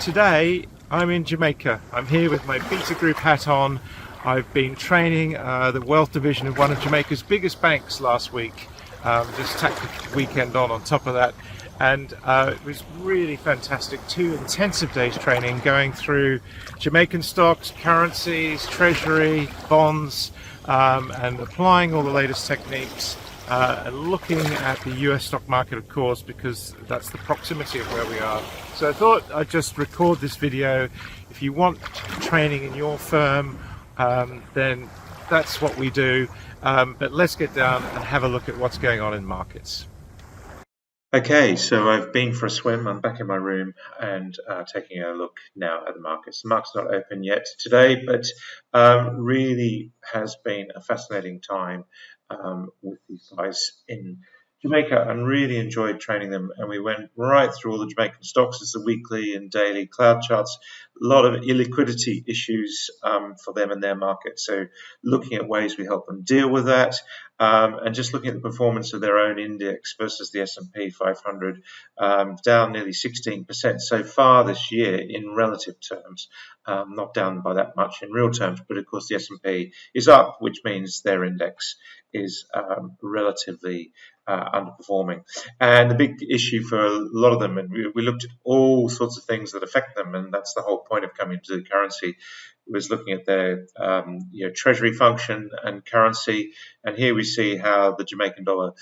Today I'm in Jamaica. I'm here with my Beta Group hat on. I've been training the wealth division of one of Jamaica's biggest banks last week. Just tacked the weekend on top of that, and it was really fantastic. 2 intensive days training, going through Jamaican stocks, currencies, treasury, bonds, and applying all the latest techniques. And looking at the US stock market, of course, because that's the proximity of where we are. So I thought I'd just record this video. If you want training in your firm, then that's what we do. But let's get down and have a look at what's going on in markets. Okay, so I've been for a swim. I'm back in my room and taking a look now at the markets. The market's not open yet today, but really has been a fascinating time with these guys in Jamaica, and really enjoyed training them. And we went right through all the Jamaican stocks as the weekly and daily cloud charts. A lot of illiquidity issues for them and their market. So looking at ways we help them deal with that, and just looking at the performance of their own index versus the S&P 500, down nearly 16% so far this year in relative terms. Not down by that much in real terms, but of course the S&P is up, which means their index is relatively underperforming. And the big issue for a lot of them, and we looked at all sorts of things that affect them, and that's the whole point of coming to the currency, was looking at their treasury function and currency. And here we see how the Jamaican dollar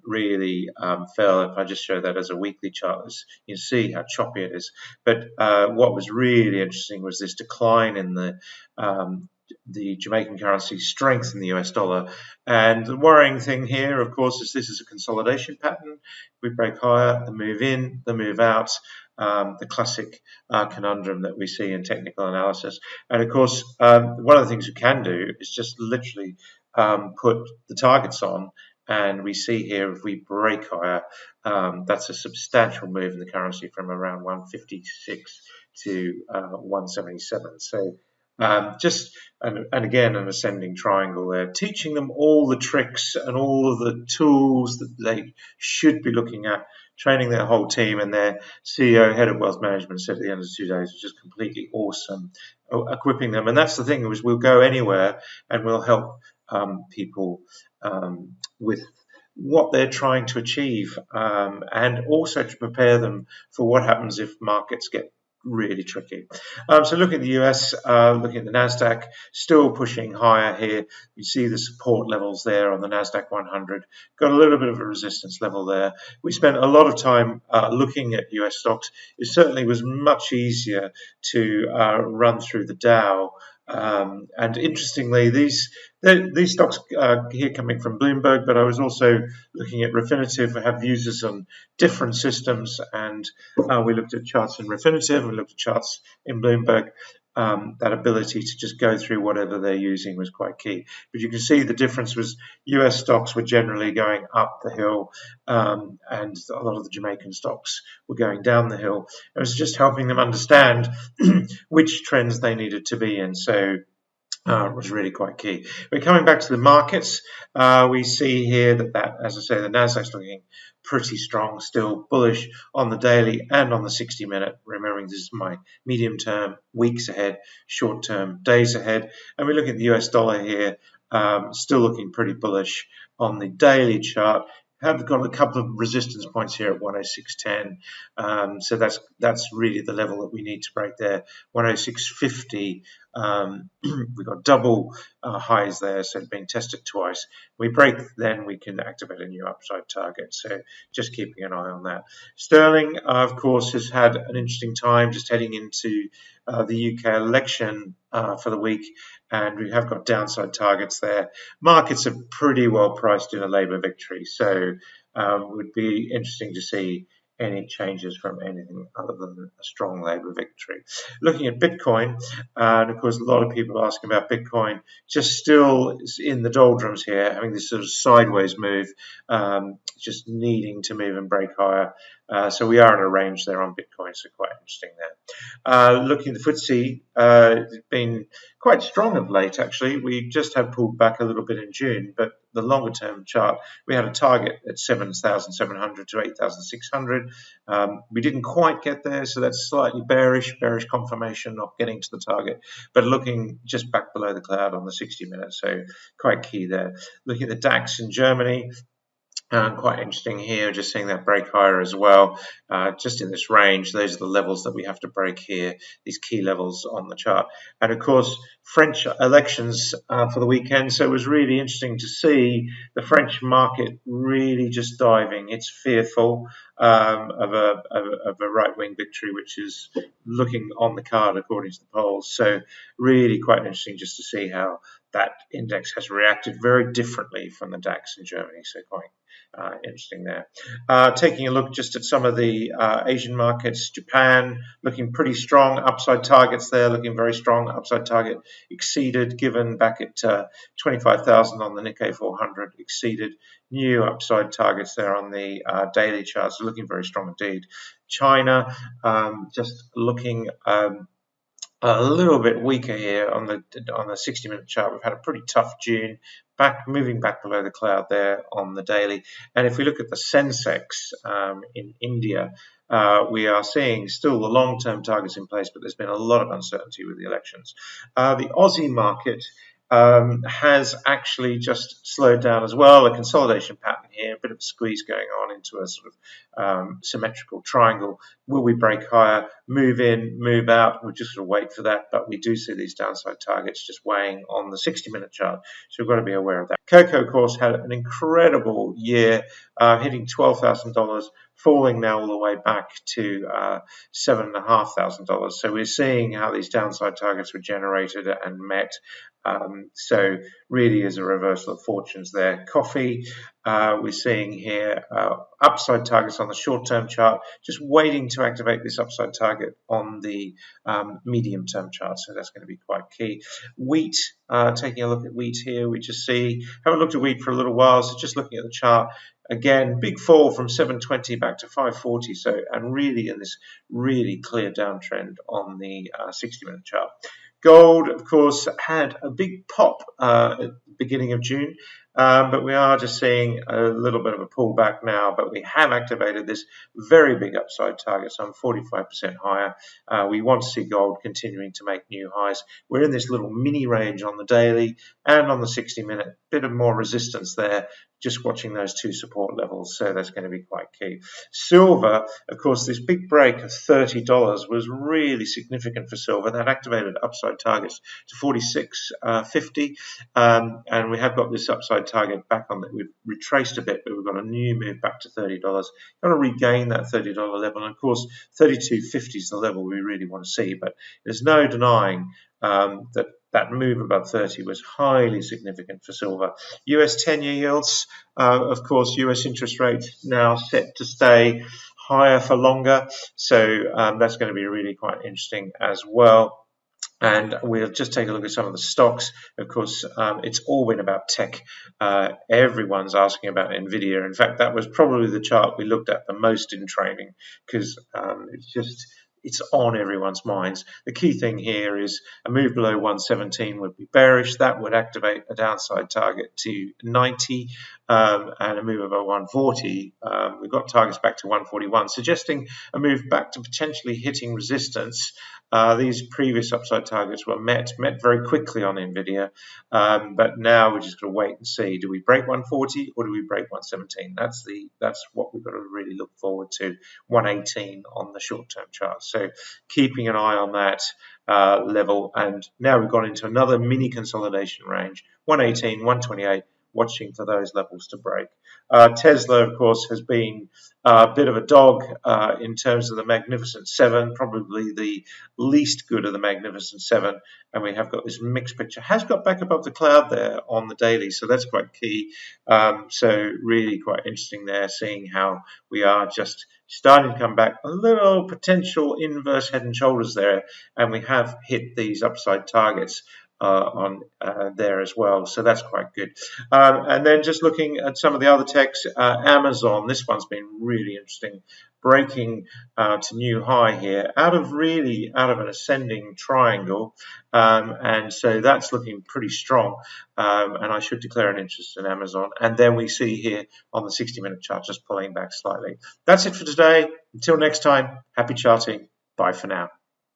really fell. If I just show that as a weekly chart, you can see how choppy it is. But what was really interesting was this decline in the Jamaican currency, strength in the US dollar. And the worrying thing here, of course, is this is a consolidation pattern. We break higher, the move in, the move out, the classic conundrum that we see in technical analysis. And of course, one of the things you can do is just literally put the targets on. And we see here, if we break higher, that's a substantial move in the currency from around 156 to 177. So and again, an ascending triangle there, teaching them all the tricks and all of the tools that they should be looking at, training their whole team. And their CEO, head of wealth management, said at the end of 2 days, was just completely awesome, equipping them. And that's the thing, was we'll go anywhere and we'll help people with what they're trying to achieve, and also to prepare them for what happens if markets get really tricky. So looking at the US, looking at the Nasdaq, still pushing higher here. You see the support levels there on the Nasdaq 100. Got a little bit of a resistance level there. We spent a lot of time looking at US stocks. It certainly was much easier to run through the Dow. And interestingly, these stocks here coming from Bloomberg, but I was also looking at Refinitiv. I have users on different systems, and we looked at charts in Refinitiv, we looked at charts in Bloomberg. That ability to just go through whatever they're using was quite key. But you can see the difference was US stocks were generally going up the hill, and a lot of the Jamaican stocks were going down the hill. It was just helping them understand which trends they needed to be in. So it was really quite key. We're coming back to the markets. We see here that, as I say, the Nasdaq's looking pretty strong, still bullish on the daily and on the 60-minute. Remembering this is my medium term, weeks ahead, short term, days ahead. And we look at the US dollar here, still looking pretty bullish on the daily chart. Have got a couple of resistance points here at 106.10, so that's really the level that we need to break there. 106.50. We've got double highs there, so it's been tested twice. We break, then we can activate a new upside target. So just keeping an eye on that. Sterling, of course, has had an interesting time, just heading into the UK election for the week, and we have got downside targets there. Markets are pretty well priced in a Labour victory, so it would be interesting to see any changes from anything other than a strong Labour victory. Looking at Bitcoin, and of course a lot of people are asking about Bitcoin, just still in the doldrums here, having this sort of sideways move, just needing to move and break higher. So we are in a range there on Bitcoin, so quite interesting there. Looking at the FTSE, it's been quite strong of late, actually. We just have pulled back a little bit in June, but the longer term chart, we had a target at 7,700 to 8,600. We didn't quite get there, so that's slightly bearish confirmation of getting to the target, but looking just back below the cloud on the 60 minutes, so quite key there. Looking at the DAX in Germany, quite interesting here, just seeing that break higher as well, just in this range. Those are the levels that we have to break here, these key levels on the chart. And of course, French elections for the weekend, so it was really interesting to see the French market really just diving. It's fearful of a right-wing victory, which is looking on the card according to the polls. So really quite interesting just to see how that index has reacted very differently from the DAX in Germany. So quite interesting there. Taking a look just at some of the Asian markets, Japan looking pretty strong, upside targets there, looking very strong, upside target exceeded, given back at 25,000 on the Nikkei 400, exceeded, new upside targets there on the daily charts, so looking very strong indeed. China just looking a little bit weaker here on the 60-minute chart. We've had a pretty tough June, moving back below the cloud there on the daily. And if we look at the Sensex in India, we are seeing still the long-term targets in place, but there's been a lot of uncertainty with the elections. The Aussie market has actually just slowed down as well. A consolidation pattern here, a bit of a squeeze going on into a sort of symmetrical triangle. Will we break higher, move in, move out? We're just going to wait for that, but we do see these downside targets just weighing on the 60-minute chart, so we've got to be aware of that. Cocoa, of course, had an incredible year, hitting $12,000, falling now all the way back to $7,500. So we're seeing how these downside targets were generated and met. So really is a reversal of fortunes there. Coffee, we're seeing here upside targets on the short-term chart, just waiting to activate this upside target on the medium-term chart, so that's going to be quite key. Wheat, taking a look at wheat here, we just see, haven't looked at wheat for a little while, so just looking at the chart, again, big fall from 720 back to 540, so, and really in this really clear downtrend on the 60-minute chart. Gold, of course, had a big pop at the beginning of June, but we are just seeing a little bit of a pullback now, but we have activated this very big upside target, so I'm 45% higher. We want to see gold continuing to make new highs. We're in this little mini range on the daily and on the 60-minute, bit of more resistance there, just watching those two support levels, so that's going to be quite key. Silver, of course, this big break of $30 was really significant for silver. That activated upside targets to 46.50, and we have got this upside target back on that. We've retraced a bit, but we've got a new move back to $30. Got to regain that $30 level, and of course, 32.50 is the level we really want to see, but there's no denying that move above 30 was highly significant for silver. US 10-year yields, of course, US interest rates now set to stay higher for longer, so that's going to be really quite interesting as well. And we'll just take a look at some of the stocks. Of course, it's all been about tech. Everyone's asking about Nvidia. In fact, that was probably the chart we looked at the most in training, because it's on everyone's minds. The key thing here is a move below 117 would be bearish. That would activate a downside target to 90, and a move above 140. We've got targets back to 141, suggesting a move back to potentially hitting resistance. These previous upside targets were met very quickly on Nvidia, but now we're just going to wait and see. Do we break 140 or do we break 117? That's what we've got to really look forward to. 118 on the short-term chart. So keeping an eye on that level, and now we've gone into another mini consolidation range, 118, 128, watching for those levels to break. Tesla, of course, has been a bit of a dog in terms of the Magnificent Seven, probably the least good of the Magnificent Seven, and we have got this mixed picture. Has got back above the cloud there on the daily, so that's quite key. So really quite interesting there, seeing how we are just starting to come back, a little potential inverse head and shoulders there, and we have hit these upside targets on there as well, so that's quite good. And then just looking at some of the other techs, Amazon, this one's been really interesting. breaking to new high here out of an ascending triangle, and so that's looking pretty strong, and I should declare an interest in Amazon. And then we see here on the 60-minute chart just pulling back slightly. That's it for today. Until next time, happy charting. Bye for now.